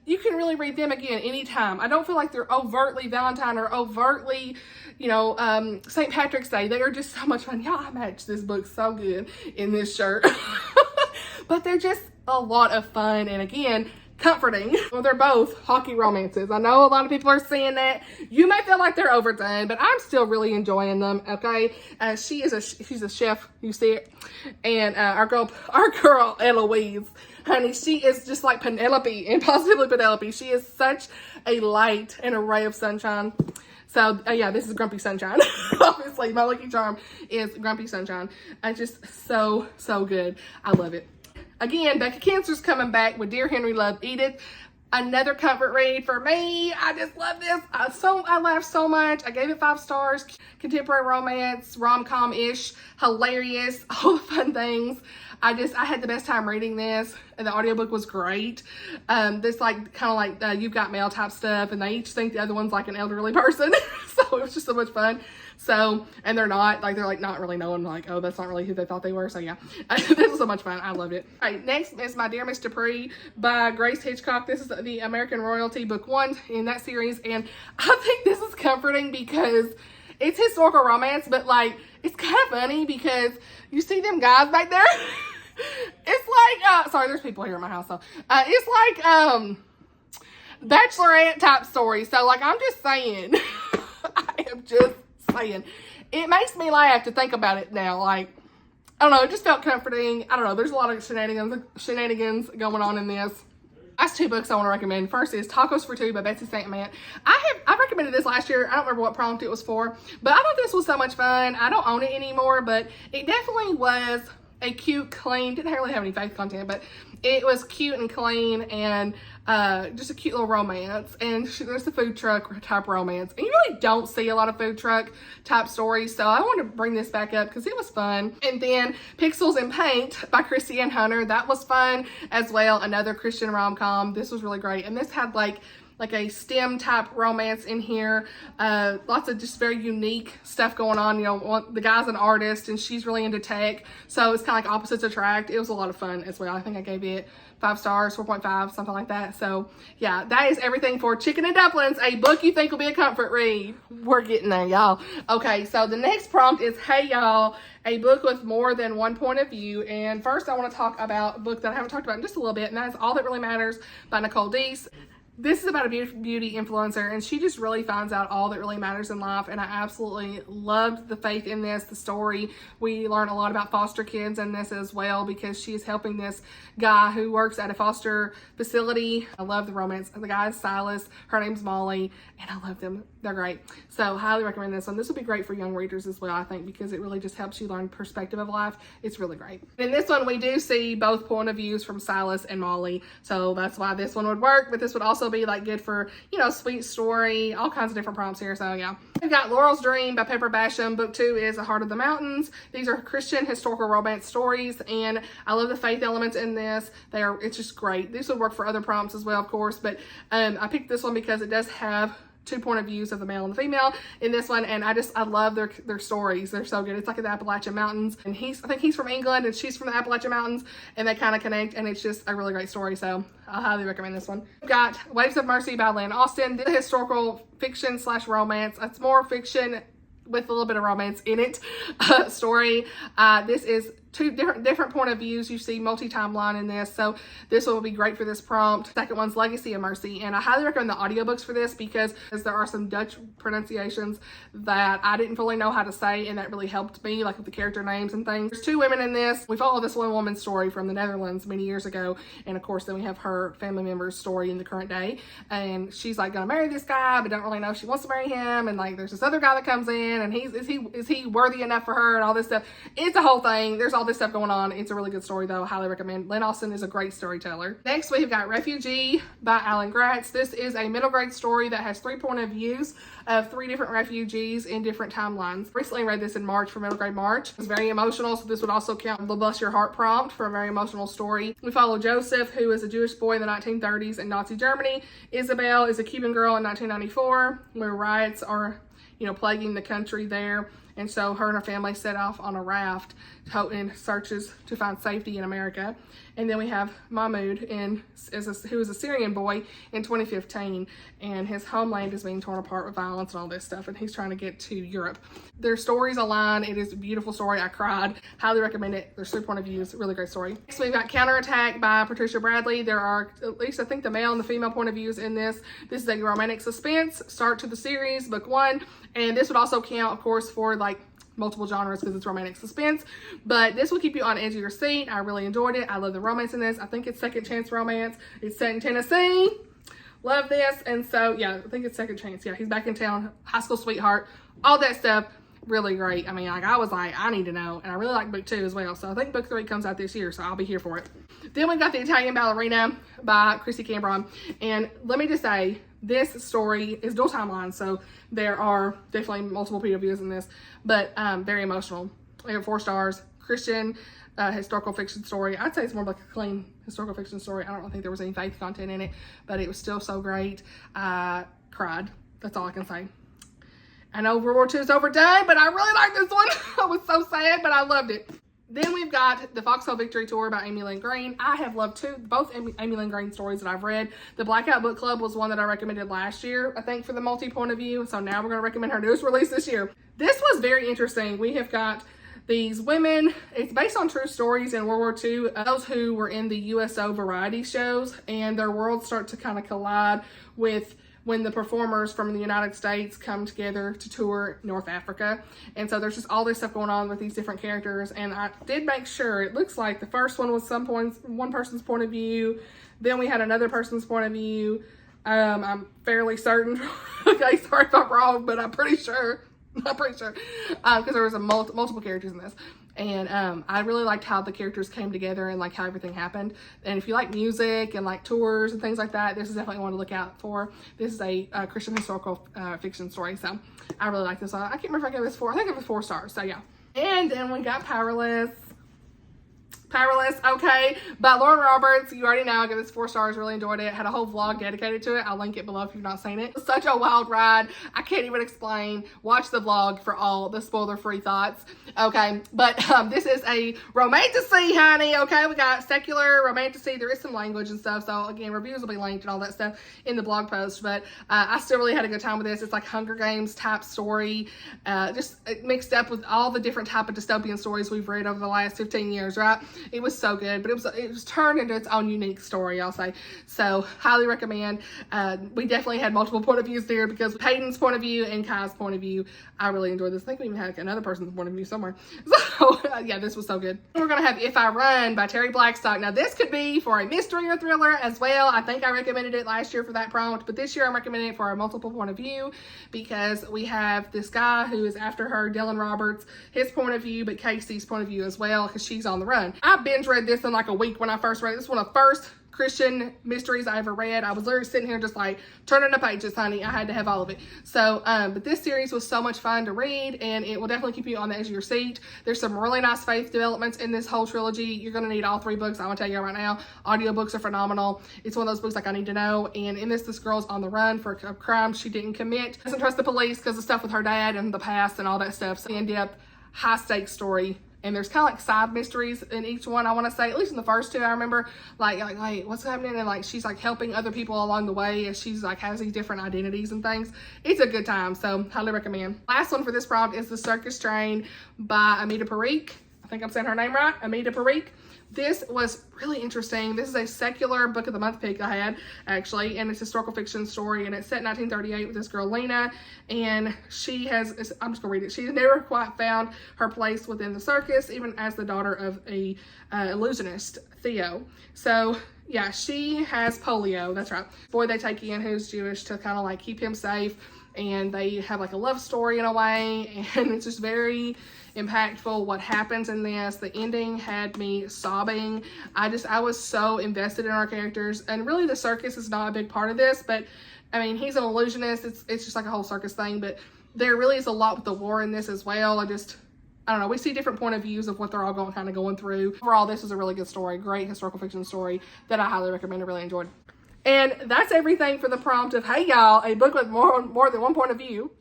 you can really read them again anytime. I don't feel like they're overtly Valentine or overtly, St. Patrick's Day. They are just so much fun. Y'all, I matched this book so good in this shirt. But they're just a lot of fun and, again, comforting. Well, they're both hockey romances. I know a lot of people are saying that. You may feel like they're overdone, but I'm still really enjoying them, okay? She's a chef, you see it. And our girl Eloise, honey, she is just like Penelope and Positively Penelope. She is such a light and a ray of sunshine. So, yeah, this is Grumpy Sunshine. Obviously, My Lucky Charm is Grumpy Sunshine. It's just so good. I love it. Again, Becky Cancer's coming back with Dear Henry, Love, Edith. Another comfort read for me. I just love this. I laughed so much. I gave it 5 stars. Contemporary romance, rom-com-ish, hilarious, all the fun things. I had the best time reading this, and the audiobook was great. This kind of like You've Got Mail type stuff, and they each think the other one's like an elderly person. So it was just so much fun. So, and they're not really knowing, like, oh, that's not really who they thought they were. So yeah, this was so much fun. I loved it. All right, next is My Dear Miss Dupree by Grace Hitchcock. This is the American Royalty book 1 in that series, and I think this is comforting because it's historical romance, but like, it's kind of funny because you see them guys back there. It's like, sorry, there's people here in my house, so it's like Bachelorette type story. So like, I'm just saying, I am just saying, it makes me laugh to think about it now. Like, I don't know, it just felt comforting. I don't know, there's a lot of shenanigans going on in this. That's 2 books I want to recommend. First is Tacos for Two by Betsy St. Amant. I recommended this last year. I don't remember what prompt it was for, but I thought this was so much fun. I don't own it anymore, but it definitely was a cute, clean, didn't really have any faith content, but it was cute and clean and just a cute little romance. And there's the food truck type romance. And you really don't see a lot of food truck type stories, so I wanted to bring this back up because it was fun. And then Pixels in Paint by Christy Ann Hunter. That was fun as well. Another Christian rom-com. This was really great. And this had like a STEM type romance in here. Lots of just very unique stuff going on. The guy's an artist and she's really into tech. So it's kind of like opposites attract. It was a lot of fun as well. I think I gave it 5 stars, 4.5, something like that. So yeah, that is everything for Chicken and Dumplins, a book you think will be a comfort read. We're getting there, y'all. Okay, so the next prompt is, hey y'all, a book with more than one point of view. And first I want to talk about a book that I haven't talked about in just a little bit, and that is All That Really Matters by Nicole Deese. This is about a beauty influencer, and she just really finds out all that really matters in life, and I absolutely loved the faith in this, the story. We learn a lot about foster kids in this as well, because she's helping this guy who works at a foster facility. I love the romance. The guy is Silas, her name's Molly, and I love them. They're great. So highly recommend this one. This will be great for young readers as well, I think, because it really just helps you learn perspective of life. It's really great. In this one, we do see both point of views from Silas and Molly, so that's why this one would work, but this would also be like good for, you know, sweet story, all kinds of different prompts here. So yeah, we've got Laurel's Dream by Pepper Basham. Book 2 is The Heart of the Mountains. These are Christian historical romance stories, and I love the faith elements in this. It's just great. This would work for other prompts as well, of course, but I picked this one because it does have 2 point of views of the male and the female in this one, and I love their stories. They're so good. It's like in the Appalachian Mountains, and I think he's from England and she's from the Appalachian Mountains, and they kind of connect, and it's just a really great story. So I highly recommend this one. We've got Waves of Mercy by Lynn Austin. This is historical fiction / romance. It's more fiction with a little bit of romance in it story. This is 2 different point of views. You see multi-timeline in this, so this will be great for this prompt. Second one's Legacy of Mercy, and I highly recommend the audiobooks for this because there are some Dutch pronunciations that I didn't fully know how to say, and that really helped me, like with the character names and things. There's 2 women in this. We follow this one woman's story from the Netherlands many years ago, and of course then we have her family member's story in the current day, and she's like gonna marry this guy but don't really know if she wants to marry him, and like there's this other guy that comes in, and is he worthy enough for her, and all this stuff. It's a whole thing. There's all this stuff going on. It's a really good story though. I highly recommend. Lynn Austin is a great storyteller. Next we've got Refugee by Alan Gratz. This is a middle grade story that has 3 point of views of 3 different refugees in different timelines. Recently read this in March for middle grade March. It's very emotional, so this would also count the Bless Your Heart prompt for a very emotional story. We follow Joseph, who is a Jewish boy in the 1930s in Nazi Germany. Isabel is a Cuban girl in 1994 where riots are, you know, plaguing the country there. And so her and her family set off on a raft in searches to find safety in America. And then we have Mahmoud, who was a Syrian boy in 2015, and his homeland is being torn apart with violence and all this stuff, and he's trying to get to Europe. Their stories align. It is a beautiful story. I cried. Highly recommend it. There's 2 point of views. Really great story. Next, we've got Counterattack by Patricia Bradley. There are at least, I think, the male and the female point of views in this. This is a romantic suspense start to the series, book 1, and this would also count, of course, for like multiple genres because it's romantic suspense, but this will keep you on the edge of your seat. I really enjoyed it. I love the romance in this. I think it's second chance romance. It's set in Tennessee. Love this. And so yeah, I think it's second chance. Yeah, he's back in town, high school sweetheart, all that stuff. Really great. I mean, like I was like, I need to know, and I really like book 2 as well. So I think book 3 comes out this year, so I'll be here for it. Then we've got The Italian Ballerina by Chrissy Cambron, and let me just say, this story is dual timeline, so there are definitely multiple POVs in this, but very emotional. I have 4 stars. Christian historical fiction story. I'd say it's more like a clean historical fiction story. I don't think there was any faith content in it, but it was still so great. I cried. That's all I can say. I know World War II is overdone, but I really like this one. I was so sad, but I loved it. Then we've got The Foxhole Victory Tour by Amy Lynn Green. I have loved both Amy Lynn Green stories that I've read. The Blackout Book Club was one that I recommended last year, I think, for the multi-point of view. So now we're going to recommend her newest release this year. This was very interesting. We have got these women. It's based on true stories in World War II. Those who were in the USO variety shows, and their worlds start to kind of collide with when the performers from the United States come together to tour North Africa. And so there's just all this stuff going on with these different characters. And I did make sure, it looks like the first one was one person's point of view. Then we had another person's point of view. I'm fairly certain, okay, sorry if I'm wrong, but I'm pretty sure, because there was multiple characters in this. And I really liked how the characters came together and like how everything happened. And if you like music and like tours and things like that, this is definitely one to look out for. This is a Christian historical fiction story. So I really like this one. I can't remember if I gave this 4. I think I gave it 4 stars. So yeah. And then we got Powerless, okay, by Lauren Roberts. You already know I gave this 4 stars. Really enjoyed it. Had a whole vlog dedicated to it. I'll link it below if you've not seen it. It was such a wild ride. I can't even explain. Watch the vlog for all the spoiler-free thoughts. Okay, but this is a romantasy, honey. Okay, we got secular romantasy. There is some language and stuff. So again, reviews will be linked and all that stuff in the blog post. But I still really had a good time with this. It's like Hunger Games type story, just mixed up with all the different type of dystopian stories we've read over the last 15 years, right? It was so good, but it was turned into its own unique story, I'll say. So highly recommend. We definitely had multiple point of views there because Peyton's point of view and Kai's point of view, I really enjoyed this. I think we even had another person's point of view somewhere. So yeah, this was so good. We're gonna have If I Run by Terry Blackstock. Now this could be for a mystery or thriller as well. I think I recommended it last year for that prompt, but this year I'm recommending it for a multiple point of view because we have this guy who is after her, Dylan Roberts, his point of view, but Casey's point of view as well because she's on the run. I binge read this in like a week when I first read it. This is one of the first Christian mysteries I ever read. I was literally sitting here just like turning the pages, honey. I had to have all of it. So, but this series was so much fun to read, and it will definitely keep you on the edge of your seat. There's some really nice faith developments in this whole trilogy. You're going to need all 3 books. I'm going to tell you right now, audiobooks are phenomenal. It's one of those books like I need to know. And in this girl's on the run for a crime she didn't commit. Doesn't trust the police because of stuff with her dad and the past and all that stuff. So in-depth, high-stakes story. And there's kind of like side mysteries in each one, I want to say. At least in the first 2, I remember like what's happening? And like she's like helping other people along the way as she's like has these different identities and things. It's a good time, so highly recommend. Last one for this prompt is The Circus Train by Amita Parikh. I think I'm saying her name right, Amita Parikh. This was really interesting. This is a secular book of the month pick I had, actually, and it's a historical fiction story, and it's set in 1938 with this girl, Lena, and she has, I'm just gonna read it. She's never quite found her place within the circus, even as the daughter of a illusionist, Theo. So, yeah, she has polio, that's right. Boy they take in who's Jewish to kind of like keep him safe, and they have like a love story in a way, and it's just very impactful what happens in this. The ending had me sobbing. I was so invested in our characters, and really the circus is not a big part of this, but I mean, he's an illusionist. It's just like a whole circus thing, but there really is a lot with the war in this as well. I don't know, we see different point of views of what they're all going through. Overall, this was a really good story, great historical fiction story that I highly recommend. I really enjoyed. And that's everything for the prompt of, hey y'all, a book with more than one point of view.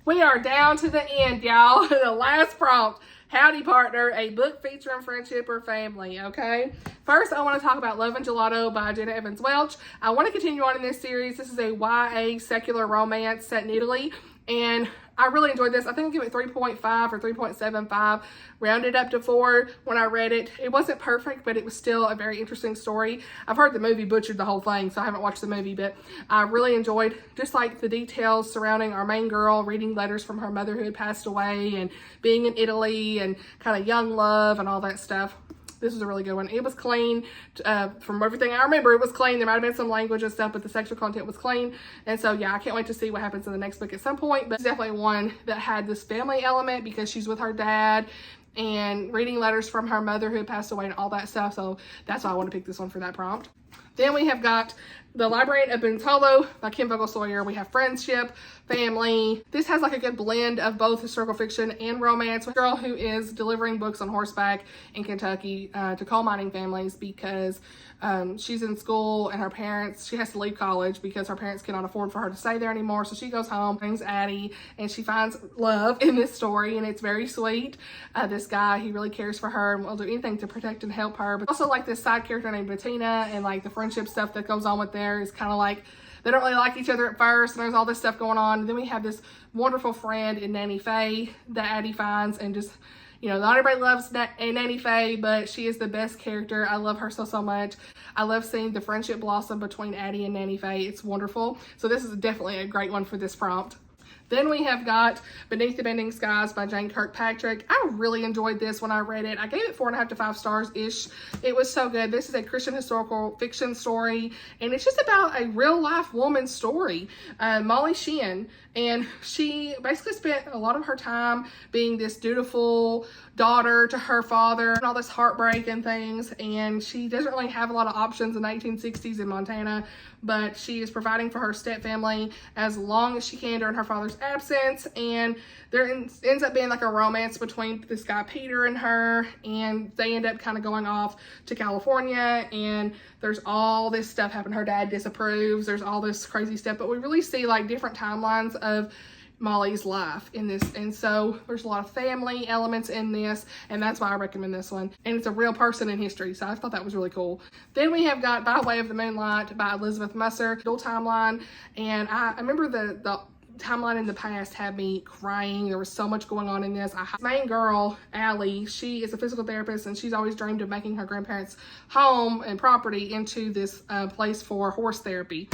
We are down to the end, y'all. The last prompt, Howdy Partner, a book featuring friendship or family, okay? First, I want to talk about Love and Gelato by Jenna Evans Welch. I want to continue on in this series. This is a YA secular romance set in Italy, and I really enjoyed this. I think I'll give it 3.5 or 3.75, rounded up to 4 when I read it. It wasn't perfect, but it was still a very interesting story. I've heard the movie butchered the whole thing, so I haven't watched the movie, but I really enjoyed just like the details surrounding our main girl reading letters from her mother who had passed away and being in Italy and kind of young love and all that stuff. This was a really good one. It was clean. From everything I remember, it was clean. There might have been some language and stuff, but the sexual content was clean. And so, yeah, I can't wait to see what happens in the next book at some point. But it's definitely one that had this family element because she's with her dad and reading letters from her mother who had passed away and all that stuff. So that's why I want to pick this one for that prompt. Then we have got The Librarian of Bentolo by Kim Vogel Sawyer. We have friendship, family. This has like a good blend of both historical fiction and romance. A girl who is delivering books on horseback in Kentucky to coal mining families because she's in school and she has to leave college because her parents cannot afford for her to stay there anymore. So she goes home, brings Addie, and she finds love in this story, and it's very sweet. This guy, he really cares for her and will do anything to protect and help her. But also like this side character named Bettina, and like the friendship stuff that goes on with there is kind of like they don't really like each other at first, and there's all this stuff going on. And then we have this wonderful friend in Nanny Faye that Addie finds, and just, you know, not everybody loves Nanny Faye, but she is the best character. I love her so much. I love seeing the friendship blossom between Addie and Nanny Faye. It's wonderful. So this is definitely a great one for this prompt. Then we have got Beneath the Bending Skies by Jane Kirkpatrick. I really enjoyed this when I read it. I gave it 4.5 to 5 stars-ish. It was so good. This is a Christian historical fiction story, and it's just about a real-life woman's story, Molly Sheehan. And she basically spent a lot of her time being this dutiful daughter to her father and all this heartbreak and things. And she doesn't really have a lot of options in the 1860s in Montana, but she is providing for her stepfamily as long as she can during her father's absence. And there ends up being like a romance between this guy Peter and her, and they end up kind of going off to California, and there's all this stuff happening. Her dad disapproves. There's all this crazy stuff, but we really see like different timelines of Molly's life in this, and so there's a lot of family elements in this, and that's why I recommend this one. And it's a real person in history, so I thought that was really cool. Then we have got By Way of the Moonlight by Elizabeth Musser, dual timeline, and I remember the timeline in the past had me crying. There was so much going on in this. Main girl, Allie, she is a physical therapist, and she's always dreamed of making her grandparents' home and property into this place for horse therapy,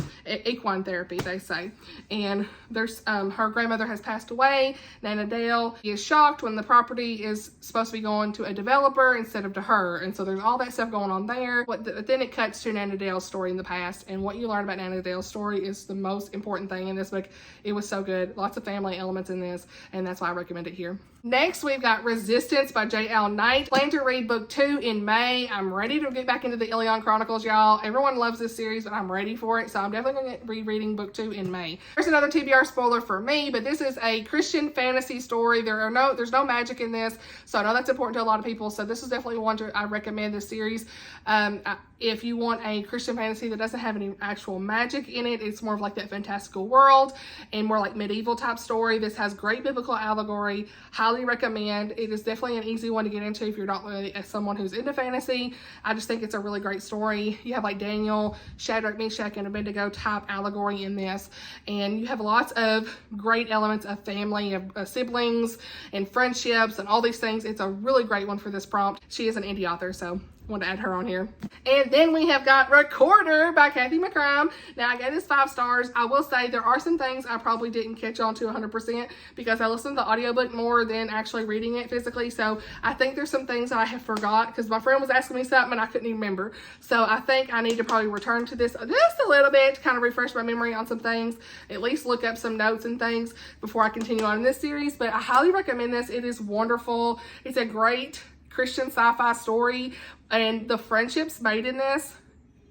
equine therapy, they say. And there's her grandmother has passed away, Nana Dale. She is shocked when the property is supposed to be going to a developer instead of to her. And so there's all that stuff going on there. But then it cuts to Nana Dale's story in the past. And what you learn about Nana Dale's story is the most important thing in this book. It was so good. Lots of family elements in this, and that's why I recommend it here. Next, we've got Resistance by J.L. Knight. Plan to read book 2 in May. I'm ready to get back into the Ilion Chronicles, y'all. Everyone loves this series, but I'm ready for it, so I'm definitely going to be reading book 2 in May. There's another TBR spoiler for me, but this is a Christian fantasy story. There's no magic in this, so I know that's important to a lot of people, so this is definitely one I recommend this series. If you want a Christian fantasy that doesn't have any actual magic in it, it's more of like that fantastical world and more like medieval type story. This has great biblical allegory. Highly recommend. It is definitely an easy one to get into if you're not really someone who's into fantasy. I just think it's a really great story. You have like Daniel, Shadrach, Meshach, and Abednego type allegory in this, and you have lots of great elements of family, of siblings, and friendships, and all these things. It's a really great one for this prompt. She is an indie author, so want to add her on here. And then we have got Recorder by Kathy McCrime. Now, I gave this 5 stars. I will say there are some things I probably didn't catch on to 100% because I listened to the audiobook more than actually reading it physically. So I think there's some things I have forgot because my friend was asking me something and I couldn't even remember. So I think I need to probably return to this just a little bit to kind of refresh my memory on some things, at least look up some notes and things before I continue on in this series. But I highly recommend this. It is wonderful. It's a great Christian sci-fi story, and the friendships made in this,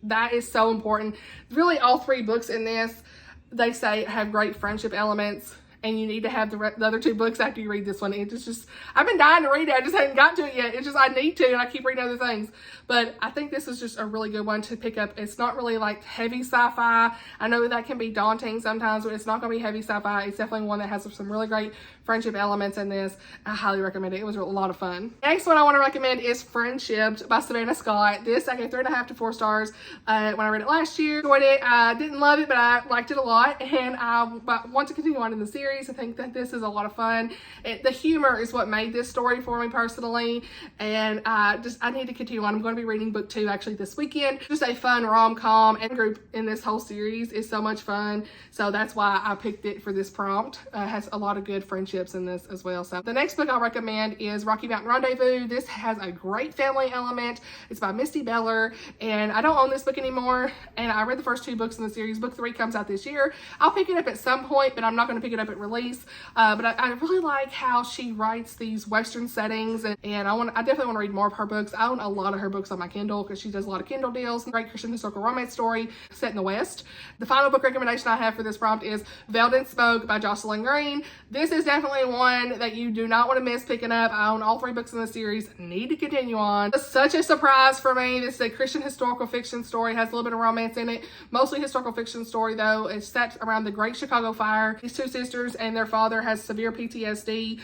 that is so important. Really, all 3 books in this, they say have great friendship elements, and you need to have the other 2 books after you read this one. It's just, I've been dying to read it. I just haven't got to it yet. It's just, I need to, and I keep reading other things. But I think this is just a really good one to pick up. It's not really like heavy sci-fi. I know that can be daunting sometimes, but it's not going to be heavy sci-fi. It's definitely one that has some really great friendship elements in this. I highly recommend it. It was a lot of fun. Next one I want to recommend is Friendshipped by Savannah Scott. This I gave 3.5 to 4 stars when I read it last year. Enjoyed it. I didn't love it, but I liked it a lot, and I want to continue on in the series. I think that this is a lot of fun. The humor is what made this story for me personally, and I need to continue on. I'm going to be reading book 2 actually this weekend. Just a fun rom-com, and group in this whole series is so much fun, so that's why I picked it for this prompt. It has a lot of good friendships in this as well. So the next book I'll recommend is Rocky Mountain Rendezvous. This has a great family element. It's by Misty Beller, and I don't own this book anymore, and I read the first 2 books in the series. Book 3 comes out this year. I'll pick it up at some point, but I'm not going to pick it up at release. But I really like how she writes these Western settings, and I definitely want to read more of her books. I own a lot of her books on my Kindle because she does a lot of Kindle deals. Great Christian historical romance story set in the West. The final book recommendation I have for this prompt is Veiled in Smoke by Jocelyn Green. This is definitely one that you do not want to miss picking up. I own all 3 books in the series. Need to continue on. It's such a surprise for me. This is a Christian historical fiction story. It has a little bit of romance in it. Mostly historical fiction story though. It's set around the Great Chicago Fire. These 2 sisters and their father has severe PTSD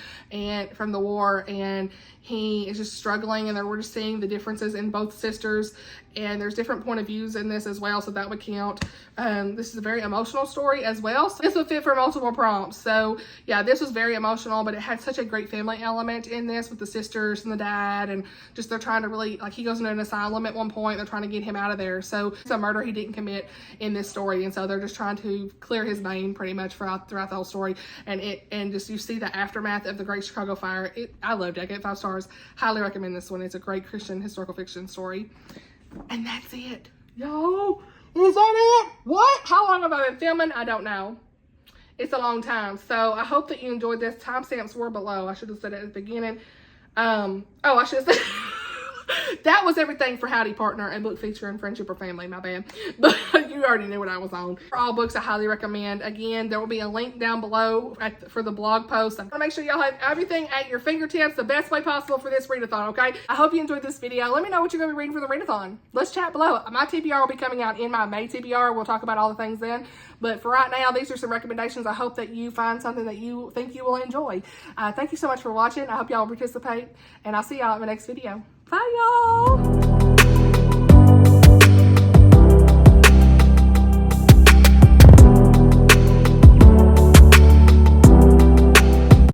from the war, and he is just struggling, and we're just seeing the differences in both sisters, and there's different point of views in this as well, so that would count. This is a very emotional story as well, so this would fit for multiple prompts. So yeah, this was very emotional, but it had such a great family element in this with the sisters and the dad, and just they're trying to really, like, he goes into an asylum at one point. They're trying to get him out of there, so it's a murder he didn't commit in this story, and so they're just trying to clear his name pretty much throughout the whole story. And just you see the aftermath of the Great Chicago Fire. I loved it. I gave 5 stars. Highly recommend this one. It's a great Christian historical fiction story. And that's it. Yo, is that it? What? How long have I been filming? I don't know. It's a long time. So I hope that you enjoyed this. Timestamps were below. I should have said it at the beginning. I should have said that was everything for Howdy Partner and book featuring Friendship or Family. My bad. But you already knew what I was on. For all books, I highly recommend. Again, there will be a link down below for the blog post. I'm gonna make sure y'all have everything at your fingertips the best way possible for this readathon, okay? I hope you enjoyed this video. Let me know what you're gonna be reading for the readathon. Let's chat below. My TBR will be coming out in my May TBR. We'll talk about all the things then. But for right now, these are some recommendations. I hope that you find something that you think you will enjoy. Thank you so much for watching. I hope y'all participate, and I'll see y'all in my next video. Bye, y'all.